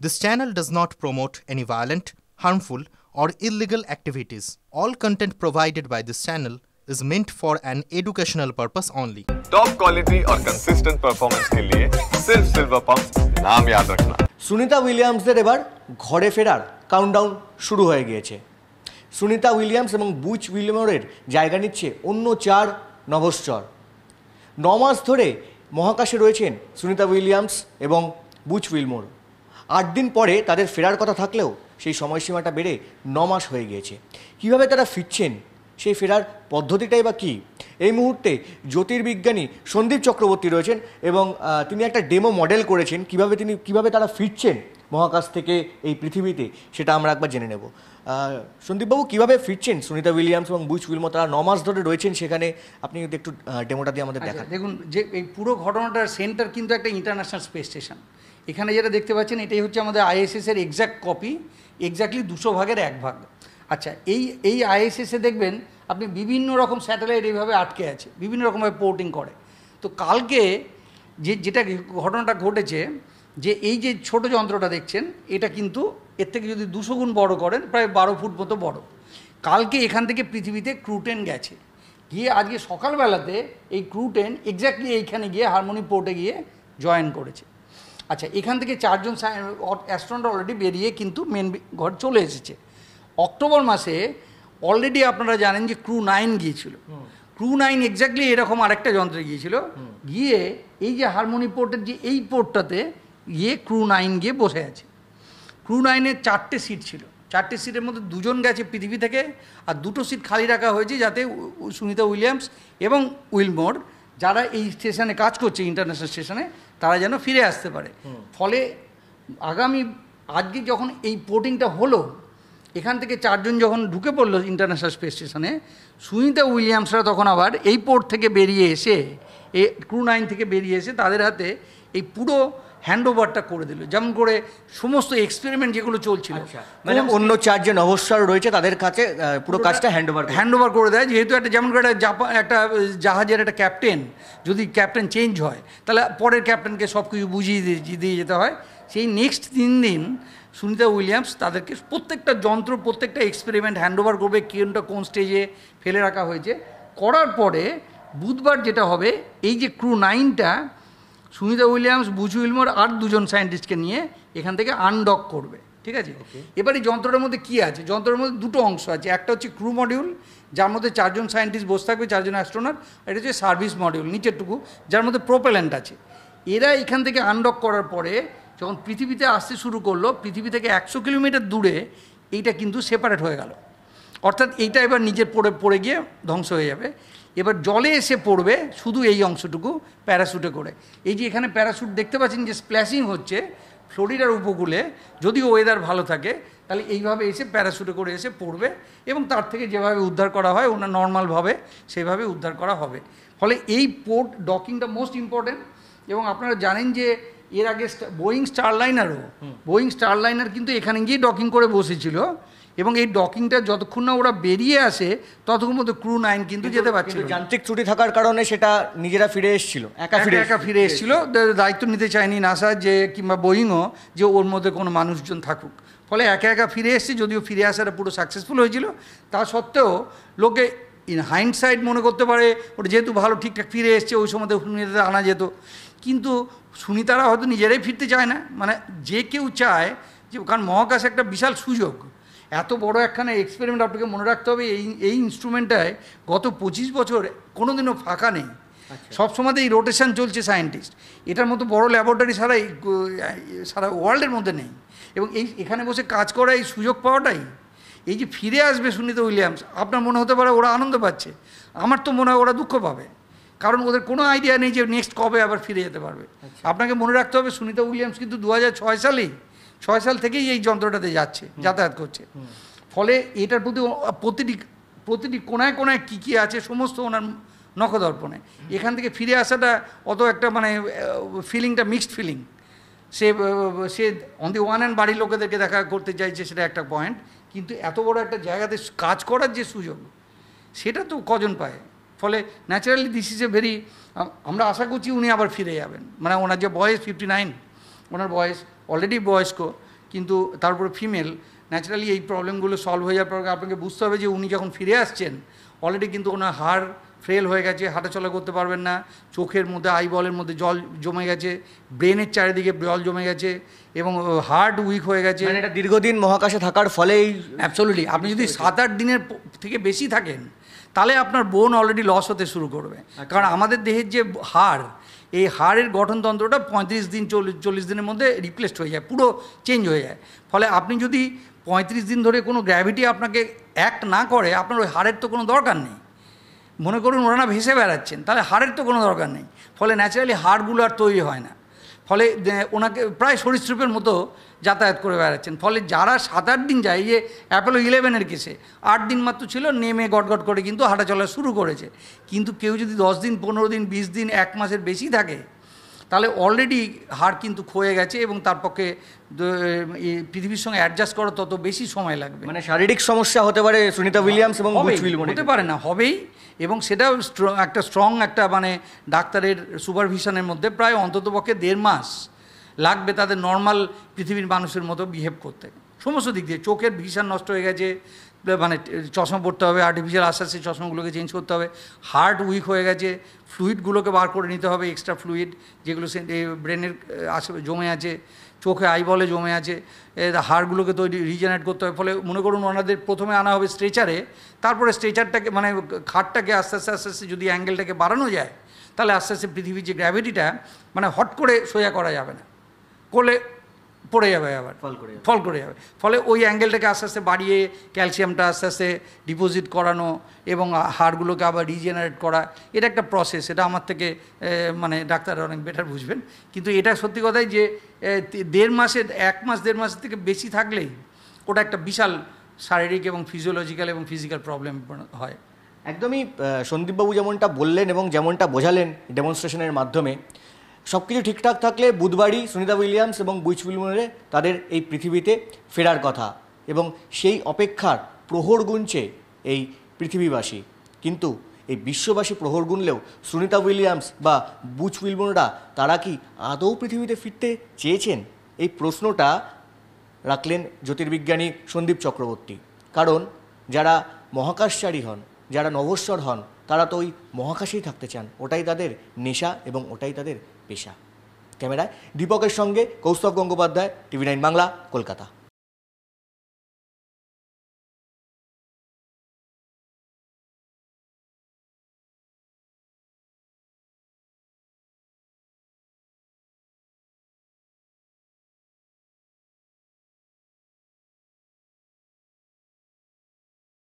This channel does not promote any violent, harmful, or illegal activities. All content provided by this channel is meant for an educational purpose only. Top quality और consistent performance के लिए सिर्फ silver pump नाम याद रखना। সুনিতা উইলিয়ামসদের এবার ঘরে ফেরার কাউন্টডাউন শুরু হয়ে গিয়েছে। সুনিতা উইলিয়ামস এবং বুচ উইলমোরের জায়গা নিচ্ছে অন্য 4 নভশ্চর। 9 মাস ধরে মহাকাশে রয়েছেন সুনিতা উইলিয়ামস এবং বুচ উইলমোর। 8 দিন পরে তাদের ফেরার কথা থাকলেও সেই সময়সীমাটা বেড়ে 9 মাস হয়ে গিয়েছে। কীভাবে তারা ফিরছেন, সেই ফেরার পদ্ধতিটাই বা কী, এই মুহূর্তে জ্যোতির্বিজ্ঞানী সন্দীপ চক্রবর্তী রয়েছেন এবং তিনি একটা ডেমো মডেল করেছেন কিভাবে তারা ফিরছেন মহাকাশ থেকে এই পৃথিবীতে, সেটা আমরা একবার জেনে নেব। সন্দীপবাবু, কীভাবে ফিরছেন সুনিতা উইলিয়ামস এবং বুচ উইলমোর? তারা 9 মাস ধরে রয়েছেন সেখানে, আপনি যদি একটু ডেমোটা দিয়ে আমাদের দেখান। দেখুন, যে এই পুরো ঘটনাটার সেন্টার কিন্তু একটা ইন্টারন্যাশনাল স্পেস স্টেশন। এখানে যেটা দেখতে পাচ্ছেন এটাই হচ্ছে আমাদের আইএসএসের এক্স্যাক্ট কপি, এক্স্যাক্টলি 200 ভাগের 1 ভাগ। আচ্ছা, এই আইএসএসে দেখবেন আপনি বিভিন্ন রকম স্যাটেলাইট এইভাবে আটকে আছে, বিভিন্ন রকমভাবে পোর্টিং করে। তো কালকে যেটা ঘটনাটা ঘটেছে, যে এই যে ছোট যন্ত্রটা দেখছেন, এটা কিন্তু এর থেকে যদি 200 গুণ বড় করেন, প্রায় 12 ফুট মতো বড়। কালকে এখান থেকে পৃথিবীতে ক্রু-10 গেছে, গিয়ে আজকে সকালবেলাতে এই ক্রু-10 এক্স্যাক্টলি এইখানে গিয়ে হারমোনি পোর্টে গিয়ে জয়েন করেছে। আচ্ছা, এখান থেকে 4 জন অ্যাস্ট্রোনট অলরেডি বেরিয়ে কিন্তু মেন ঘর চলে এসেছে। অক্টোবর মাসে অলরেডি আপনারা জানেন যে ক্রু-9 গিয়েছিল। ক্রু-9 এক্স্যাক্টলি এরকম আরেকটা যন্ত্রে গিয়েছিল, গিয়ে এই যে হারমোনি পোর্টের যে এই পোর্টটাতে গিয়ে ক্রু-9 গিয়ে বসে আছে। ক্রু-9-এর 4টে সিট ছিল, 4টে সিটের মধ্যে 2 জন গেছে পৃথিবী থেকে, আর 2টো সিট খালি রাখা হয়েছে যাতে সুনিতা উইলিয়ামস এবং উইলমোর, যারা এই স্টেশনে কাজ করছে ইন্টারন্যাশনাল স্টেশনে, তারা যেন ফিরে আসতে পারে। ফলে আজকে যখন এই পোর্টিংটা হলো, এখান থেকে 4 জন যখন ঢুকে পড়লো ইন্টারন্যাশনাল স্পেস স্টেশনে, সুনিতা উইলিয়ামসরা তখন আবার এই পোর্ট থেকে বেরিয়ে এসে, এই ক্রু-9 থেকে বেরিয়ে এসে তাদের হাতে এই পুরো হ্যান্ডওভারটা করে দিল, যেমন করে সমস্ত এক্সপেরিমেন্ট যেগুলো চলছিল। মানে অন্য 4 যে নভশ্চর রয়েছে তাদের কাছে পুরো কাজটা হ্যান্ডওভার করে দেয়। যেহেতু একটা, যেমন করে একটা জাহাজের একটা ক্যাপ্টেন, যদি ক্যাপ্টেন চেঞ্জ হয় তাহলে পরের ক্যাপ্টেনকে সব কিছু বুঝিয়ে দিয়ে যেতে হয়। সেই নেক্সট 3 দিন সুনিতা উইলিয়ামস তাদেরকে প্রত্যেকটা যন্ত্র, প্রত্যেকটা এক্সপেরিমেন্ট হ্যান্ডওভার করবে, কোন স্টেজে ফেলে রাখা হয়েছে। করার পরে বুধবার যেটা হবে, এই যে ক্রু-9টা সুনিতা উইলিয়ামস, বুচ উইলমোর আর 2 জন সায়েন্টিস্টকে নিয়ে এখান থেকে আনডক করবে, ঠিক আছে? এবার এই যন্ত্রটার মধ্যে কী আছে? যন্ত্রের মধ্যে 2টো অংশ আছে। একটা হচ্ছে ক্রু মডিউল, যার মধ্যে 4 জন সায়েন্টিস্ট বসে থাকবে, 4 জন অ্যাস্ট্রোনট। এটা হচ্ছে সার্ভিস মডিউল, নিচেরটুকু, যার মধ্যে প্রোপেলেন্ট আছে। এরা এখান থেকে আনডক করার পরে যখন পৃথিবীতে আসতে শুরু করলো, পৃথিবী থেকে 100 কিলোমিটার দূরে এইটা কিন্তু সেপারেট হয়ে গেল। অর্থাৎ এইটা এবার নিজের পড়ে গিয়ে ধ্বংস হয়ে যাবে। এবার জলে এসে পড়বে শুধু এই অংশটুকু প্যারাশুটে করে। এই যে এখানে প্যারাশুট দেখতে পাচ্ছেন যে স্প্ল্যাশিং হচ্ছে ফ্লোরিডার উপকূলে, যদিও ওয়েদার ভালো থাকে, তাহলে এইভাবে এসে প্যারাশুটে করে এসে পড়বে এবং তার থেকে যেভাবে উদ্ধার করা হয় ওনার নর্মালভাবে সেভাবে উদ্ধার করা হবে। ফলে এই পোর্ট ডকিংটা মোস্ট ইম্পর্টেন্ট। এবং আপনারা জানেন যে এর আগে বোয়িং স্টারলাইনার কিন্তু এখানে গিয়ে ডকিং করে বসেছিল, এবং এই ডকিংটা যতক্ষণ না ওরা বেরিয়ে আসে ততক্ষণ মধ্যে ক্রু-9 কিন্তু যেতে পারছিল। যান্ত্রিক ত্রুটি থাকার কারণে সেটা নিজেরা ফিরে এসেছিল, একা ফিরে এসেছিল। দায়িত্ব নিতে চায়নি নাসা যে, কিংবা বোয়িংও, যে ওর মধ্যে কোনো মানুষজন থাকুক। ফলে একা ফিরে এসছে, যদিও ফিরে আসাটা পুরো সাকসেসফুল হয়েছিল। তা সত্ত্বেও লোকে ইন হাইন্ডসাইড মনে করতে পারে ওটা যেহেতু ভালো ঠিকঠাক ফিরে এসছে, ওই সময় সুনিতাদের আনা যেত। কিন্তু সুনিতারা হয়তো নিজেরাই ফিরতে চায় না, মানে যে কেউ চায় যে, কারণ মহাকাশ একটা বিশাল সুযোগ। এত বড় একখানে এক্সপেরিমেন্ট, আপনাকে মনে রাখতে হবে এই ইনস্ট্রুমেন্টটায় গত 25 বছর কোনো দিনও ফাঁকা নেই, সবসময় এই রোটেশন চলছে সায়েন্টিস্ট। এটার মতো বড় ল্যাবরেটরি সারা ওয়ার্ল্ডের মধ্যে নেই। এবং এখানে বসে কাজ করা, এই সুযোগ পাওয়াটাই, এই যে ফিরে আসবে সুনিতা উইলিয়ামস, আপনার মনে হতে পারে ওরা আনন্দ পাচ্ছে, আমার তো মনে হয় ওরা দুঃখ পাবে, কারণ ওদের কোনো আইডিয়া নেই যে নেক্সট কবে আবার ফিরে যেতে পারবে। আপনাকে মনে রাখতে হবে সুনিতা উইলিয়ামস কিন্তু 2006 সাল থেকেই এই যন্ত্রটাতে যাতায়াত করছে। ফলে এটার প্রতি প্রতিটি কোনায় কোনায় কী আছে সমস্ত ওনার নখদর্পণে। এখান থেকে ফিরে আসাটা অত একটা মানে ফিলিংটা মিক্সড ফিলিং। সে অন দি ওয়ান হ্যান্ড বাড়ির লোকেদেরকে দেখা করতে চাইছে, সেটা একটা পয়েন্ট, কিন্তু এত বড় একটা জায়গাতে কাজ করার যে সুযোগ, সেটা তো কজন পায়। ফলে naturally this is a very, আমরা আশা করছি উনি আবার ফিরে যাবেন। মানে ওনার যে বয়স 59, ওনার বয়স অলরেডি বয়স্ক, কিন্তু তারপরে ফিমেল, ন্যাচারালি এই প্রবলেমগুলো সলভ হয়ে যাওয়ার পর আপনাকে বুঝতে হবে যে উনি যখন ফিরে আসছেন অলরেডি কিন্তু ওনার হাড় ফেল হয়ে গেছে, হাঁটাচলা করতে পারবেন না, চোখের মধ্যে আইবলের মধ্যে জল জমে গেছে, ব্রেনের চারিদিকে জল জমে গেছে এবং হার্ট উইক হয়ে গেছে। মানে এটা দীর্ঘদিন মহাকাশে থাকার ফলেই। অ্যাবসলিউটলি। আপনি যদি 7-8 দিনের থেকে বেশি থাকেন তাহলে আপনার বোন অলরেডি লস হতে শুরু করবে। কারণ আমাদের দেহের যে হাড়, এই হাড়ের গঠনতন্ত্রটা 35 দিন 40 দিনের মধ্যে রিপ্লেসড হয়ে যায়, পুরো চেঞ্জ হয়ে যায়। ফলে আপনি যদি 35 দিন ধরে কোনো গ্র্যাভিটি আপনাকে অ্যাক্ট না করে, আপনার ওই হাড়ের তো কোনো দরকার নেই। মনে করুন ওরা ভেসে বেড়াচ্ছেন, তাহলে হাড়ের তো কোনো দরকার নেই। ফলে ন্যাচারালি হাড়গুলো আর তৈরি হয় না। ফলে ওনাকে প্রায় সরীসৃপের মতো যাতায়াত করে বেড়াচ্ছেন। ফলে যারা 7-8 দিন যায়, এই যে অ্যাপোলো 11-এর কেসে 8 দিন মাত্র ছিল, নেমে গটগট করে কিন্তু হাঁটা চলা শুরু করেছে। কিন্তু কেউ যদি 10 দিন 15 দিন 20 দিন 1 মাসের বেশি থাকে তাহলে অলরেডি হাড় কিন্তু ক্ষয়ে গেছে এবং তার পক্ষে পৃথিবীর সঙ্গে অ্যাডজাস্ট করা তত বেশি সময় লাগবে। মানে শারীরিক সমস্যা হতে পারে সুনিতা উইলিয়ামস এবং বুচ উইলমোর। হতে পারে না, হবেই। এবং সেটাও একটা স্ট্রং একটা মানে ডাক্তারের সুপারভিশনের মধ্যে প্রায় অন্ততপক্ষে 1.5 মাস লাগবে তাদের নর্মাল পৃথিবীর মানুষের মতো বিহেভ করতে, সমস্ত দিক দিয়ে। চোখের ভিশন নষ্ট হয়ে গেছে, মানে চশমা পড়তে হবে, আর্টিফিশিয়াল আস্তে আস্তে চশমাগুলোকে চেঞ্জ করতে হবে, হার্ট উইক হয়ে গেছে, ফ্লুইডগুলোকে বার করে নিতে হবে, এক্সট্রা ফ্লুইড যেগুলো ব্রেনের আসে জমে আছে, চোখে আইবলে জমে আছে, হাড়গুলোকে তৈরি রিজেনারেট করতে হবে। ফলে মনে করুন ওনাদের প্রথমে আনা হবে স্ট্রেচারে, তারপরে স্ট্রেচারটাকে মানে খাটটাকে আস্তে আস্তে আস্তে আস্তে যদি অ্যাঙ্গেলটাকে বাড়ানো যায় তাহলে আস্তে আস্তে পৃথিবীর যে গ্র্যাভিটিটা মানে হট করে সোজা করা যাবে না, করলে পড়ে যাবে, আবার ফল করে যাবে। ফলে ওই অ্যাঙ্গেলটাকে আস্তে আস্তে বাড়িয়ে ক্যালসিয়ামটা আস্তে আস্তে ডিপোজিট করানো এবং হাড়গুলোকে আবার রিজেনারেট করা, এটা একটা প্রসেস। এটা আমার থেকে মানে ডাক্তাররা অনেক বেটার বুঝবেন। কিন্তু এটা সত্যি কথাই যে 1.5 মাসের 1 মাস 1.5 মাসের থেকে বেশি থাকলেই ওটা একটা বিশাল শারীরিক এবং ফিজিওলজিক্যাল এবং ফিজিক্যাল প্রবলেম হয়। একদমই সন্দীপবাবু যেমনটা বললেন এবং যেমনটা বোঝালেন ডেমনস্ট্রেশনের মাধ্যমে, সব কিছু ঠিকঠাক থাকলে বুধবারই সুনিতা উইলিয়ামস এবং বুচ উইলমোরে তাদের এই পৃথিবীতে ফেরার কথা এবং সেই অপেক্ষার প্রহর গুনছে এই পৃথিবীবাসী। কিন্তু এই বিশ্ববাসী প্রহর গুনলেও সুনিতা উইলিয়ামস বা বুচ উইলমোররা তারা কি আদৌ পৃথিবীতে ফিরতে চেয়েছেন? এই প্রশ্নটা রাখলেন জ্যোতির্বিজ্ঞানী সন্দীপ চক্রবর্তী। কারণ যারা মহাকাশচারী হন, যারা নভোশ্বর হন, তারা তো ওই মহাকাশেই থাকতে চান, ওটাই তাদের নেশা এবং ওটাই তাদের পেশা। ক্যামেরায় দীপকের সঙ্গে কৌস্তব গঙ্গোপাধ্যায়, TV9 বাংলা, কলকাতা।